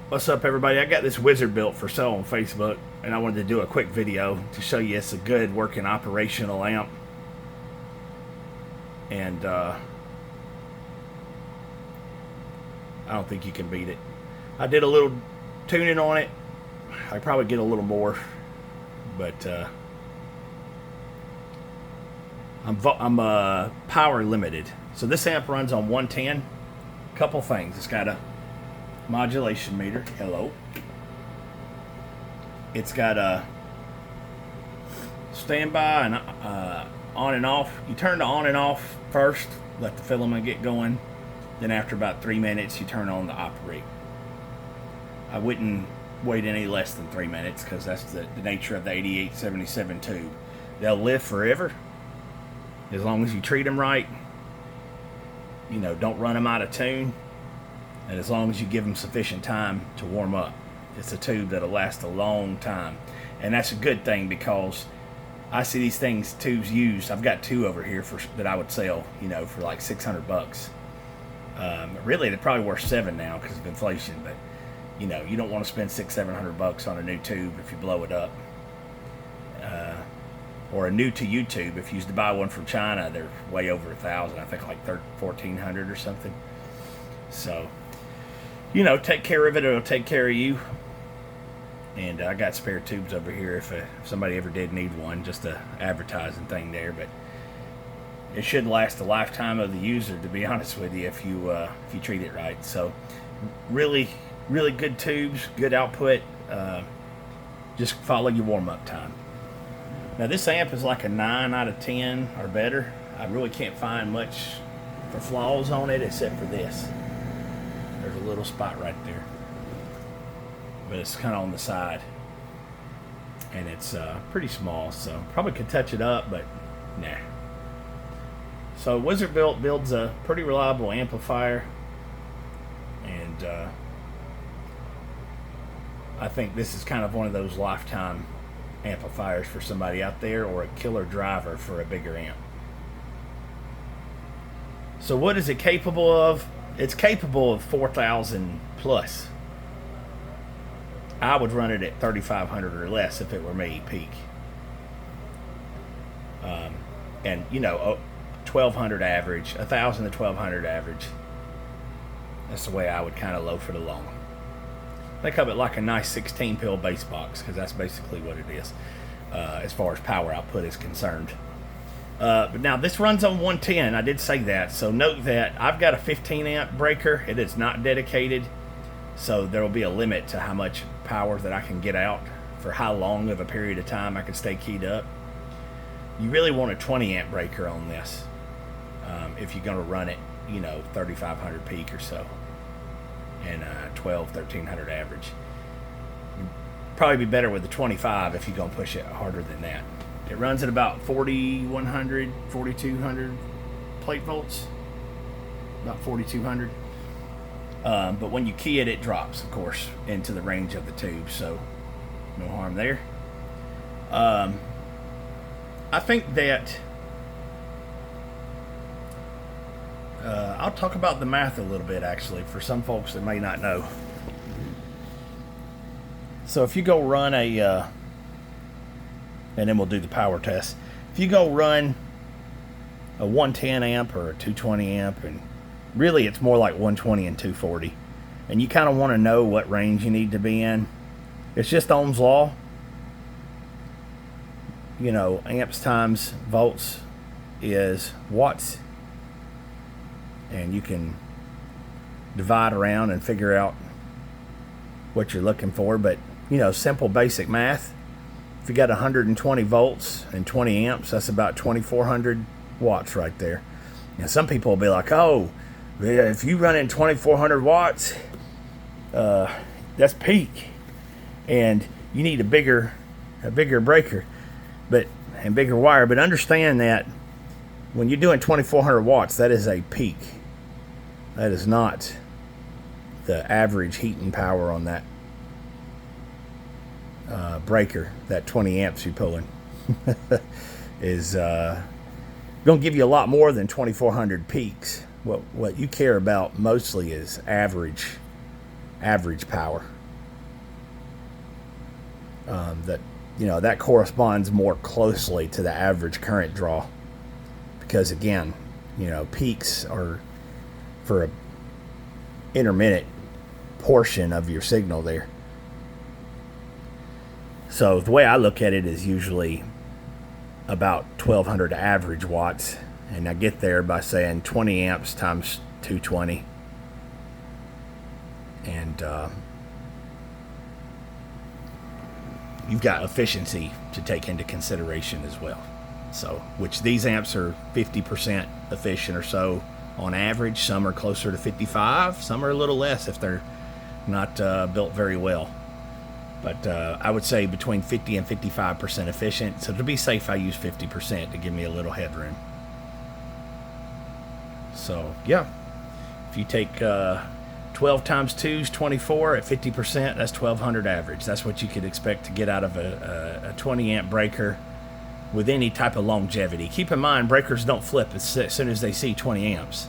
What's up, everybody? I got this WizardBuilt for sale on Facebook, and I wanted to do a quick video to show you it's a good working operational amp. And I don't think you can beat it. I did a little tuning on it. I probably get a little more, but I'm power limited. So this amp runs on 110. Couple things. It's got a modulation meter. Hello. It's got a standby and on and off. You turn the on and off first, let the filament get going. Then after about 3 minutes, you turn on the operate. I wouldn't wait any less than 3 minutes because that's the nature of the 8877 tube. They'll live forever as long as you treat them right. You know, don't run them out of tune. And as long as you give them sufficient time to warm up. It's a tube that'll last a long time. And that's a good thing because I see these tubes used. I've got two over here that I would sell, you know, for like 600 bucks. Really, they're probably worth 7 now because of inflation. But, you know, you don't want to spend 600-700 bucks on a new tube if you blow it up. Or a new to you tube. If you used to buy one from China, they're way over $1,000. I think like $1,400 or something. So, you know, take care of it, it'll take care of you. And I got spare tubes over here if somebody ever did need one, just a advertising thing there. But it should last the lifetime of the user, to be honest with you, if you treat it right. So really good tubes, good output. Just follow your warm-up time. Now this amp is like a 9 out of 10 or better. I really can't find much for flaws on it except for this. There's a little spot right there, but it's kind of on the side, and it's pretty small, so probably could touch it up, but nah. So WizardBuilt builds a pretty reliable amplifier, and I think this is kind of one of those lifetime amplifiers for somebody out there, or a killer driver for a bigger amp. So what is it capable of? It's capable of 4,000 plus. I would run it at 3,500 or less if it were me, peak. And you know, 1,200 average, 1,000 to 1,200 average. That's the way I would kind of low for the long. Think of it like a nice 16-pill bass box, because that's basically what it is, as far as power output is concerned. But now this runs on 110. I did say that, so note that I've got a 15 amp breaker. It is not dedicated, so there will be a limit to how much power that I can get out for how long of a period of time I can stay keyed up. You really want a 20 amp breaker on this if you're going to run it, you know, 3,500 peak or so, and 1,300 average. Probably be better with the 25 if you're going to push it harder than that. It runs at about 4,100, 4,200 plate volts, about 4,200. But when you key it, it drops, of course, into the range of the tube, so no harm there. I think that I'll talk about the math a little bit, actually, for some folks that may not know. So if you go run and then we'll do the power test. If you go run a 110 amp or a 220 amp, and really it's more like 120 and 240, and you kind of want to know what range you need to be in, it's just Ohm's law. You know, amps times volts is watts, and you can divide around and figure out what you're looking for. But, you know, simple basic math. If you got 120 volts and 20 amps, that's about 2,400 watts right there. And some people will be like, oh, if you run in 2,400 watts, that's peak, and you need a bigger breaker, and bigger wire. But understand that when you're doing 2,400 watts, that is a peak. That is not the average heating power on that breaker. That 20 amps you're pulling is going to give you a lot more than 2,400 peaks. What you care about mostly is average power. that, that corresponds more closely to the average current draw, because again, peaks are for a intermittent portion of your signal there. So the way I look at it is usually about 1200 average watts, and I get there by saying 20 amps times 220, and you've got efficiency to take into consideration as well. So, which these amps are 50% efficient or so on average. Some are closer to 55, some are a little less if they're not built very well. But I would say between 50 and 55% efficient. So to be safe, I use 50% to give me a little headroom. So yeah, if you take 12 times 2 is 24 at 50%, that's 1200 average. That's what you could expect to get out of a 20 amp breaker with any type of longevity. Keep in mind, breakers don't flip as soon as they see 20 amps.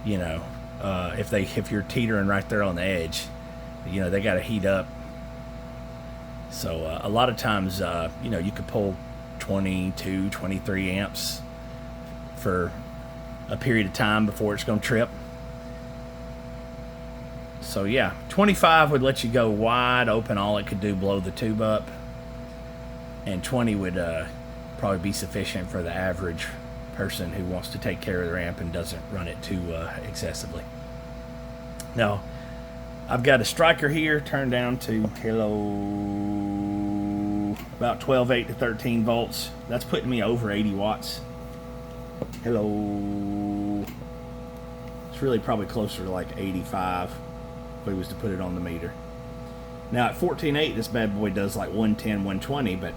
If you're teetering right there on the edge, they got to heat up. So a lot of times, you could pull 22, 23 amps for a period of time before it's going to trip. So yeah, 25 would let you go wide open. All it could do, blow the tube up. And 20 would probably be sufficient for the average person who wants to take care of their amp and doesn't run it too excessively. Now, I've got a striker here turned down to about 12.8 to 13 volts. That's putting me over 80 watts. It's really probably closer to like 85 if we was to put it on the meter. Now at 14.8, this bad boy does like 110, 120, but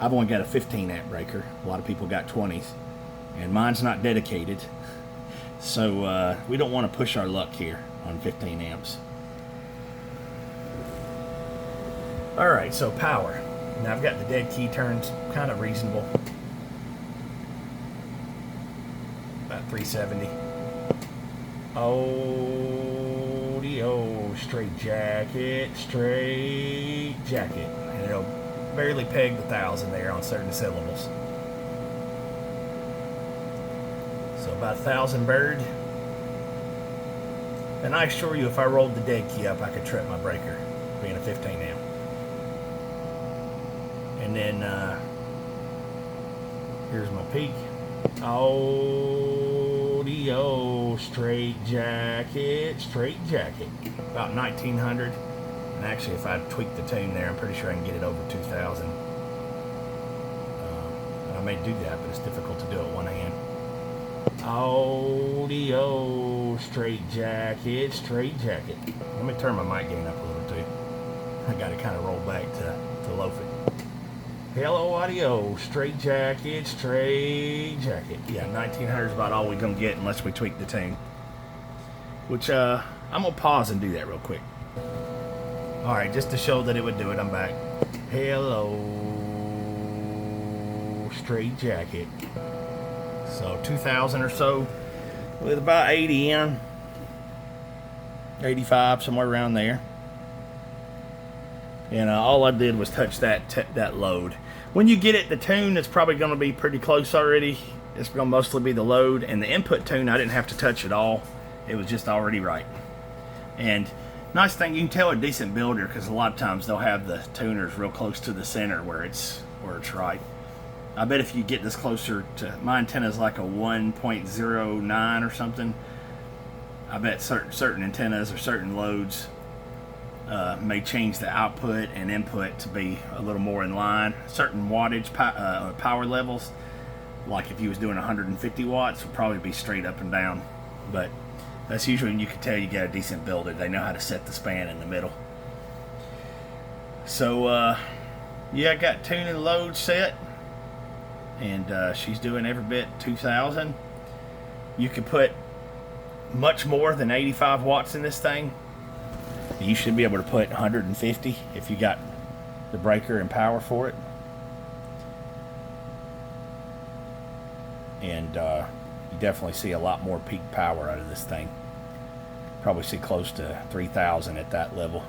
I've only got a 15 amp breaker. A lot of people got 20s, and mine's not dedicated. So we don't want to push our luck here on 15 amps. All right, so power. Now I've got the dead key turns kind of reasonable. About 370. Audio, straight jacket. And it'll barely peg the 1,000 there on certain syllables. So about 1,000 bird. And I assure you, if I rolled the dead key up, I could trip my breaker, being a 15 amp. And then here's my peak. Audio, straight jacket. About 1900. And actually, if I tweak the tune there, I'm pretty sure I can get it over 2000. And I may do that, but it's difficult to do it one hand. Audio, straight jacket. Let me turn my mic gain up a little too. I got to kind of roll back to loaf it. Hello audio, straight jacket. Yeah, 1900 is about all we're going to get unless we tweak the tune. Which, I'm going to pause and do that real quick. Alright, just to show that it would do it, I'm back. Hello, straight jacket. So 2000 or so, with about 80 in. 85, somewhere around there. And all I did was touch that load. When you get it, the tune is probably going to be pretty close already. It's going to mostly be the load. And the input tune, I didn't have to touch at all. It was just already right. And nice thing, you can tell a decent builder because a lot of times they'll have the tuners real close to the center where it's right. I bet if you get this closer to, my antenna is like a 1.09 or something. I bet certain antennas or certain loads may change the output and input to be a little more in line. Certain wattage power levels, like if you was doing 150 watts, would probably be straight up and down. But that's usually when you can tell you got a decent builder. They know how to set the span in the middle. So yeah, I got tune and load set, and she's doing every bit 2000. You can put much more than 85 watts in this thing. You should be able to put 150 if you got the breaker and power for it. And you definitely see a lot more peak power out of this thing. Probably see close to 3,000 at that level.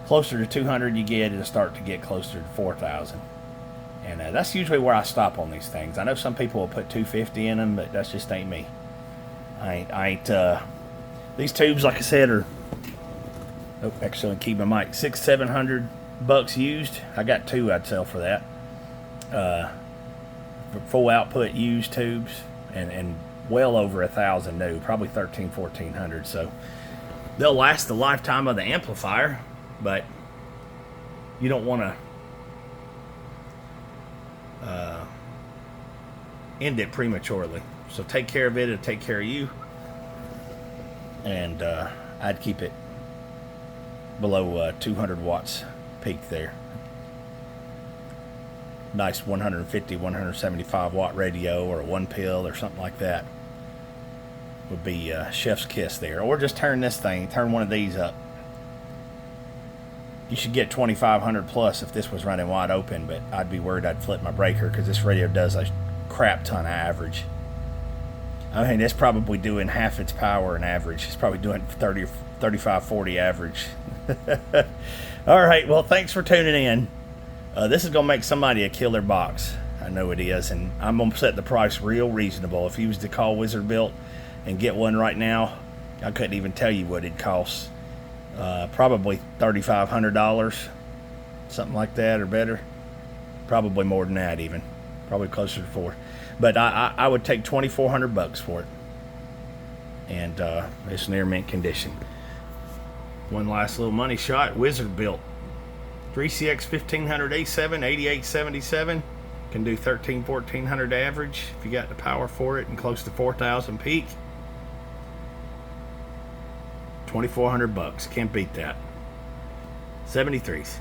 Closer to 200 you get, it'll start to get closer to 4,000. And that's usually where I stop on these things. I know some people will put 250 in them, but that's just ain't me. I ain't these tubes, like I said, are, oh, actually keep my mic, $600-700 used. I got two I'd sell for that. For full output used tubes, and well over 1,000 new, probably 1,300-1,400. So they'll last the lifetime of the amplifier, but you don't want to end it prematurely. So take care of it, it'll take care of you. And I'd keep it below 200 watts peak there. Nice 150, 175 watt radio, or a one pill or something like that would be chef's kiss there. Or just turn one of these up. You should get 2,500 plus if this was running wide open, but I'd be worried I'd flip my breaker because this radio does a crap ton of average. I mean, it's probably doing half its power in average. It's probably doing 30, 35, 40 average. All right, well, thanks for tuning in. This is going to make somebody a killer box. I know it is, and I'm going to set the price real reasonable. If you was to call WizardBuilt and get one right now, I couldn't even tell you what it costs. Probably $3,500, something like that, or better. Probably more than that, even. Probably closer to $4,000. But I would take $2,400 for it, and it's near mint condition. One last little money shot. WizardBuilt 3cx1500 A7 8877 can do 1,300-1,400 average if you got the power for it, and close to 4,000 peak. $2,400, can't beat that. 73s.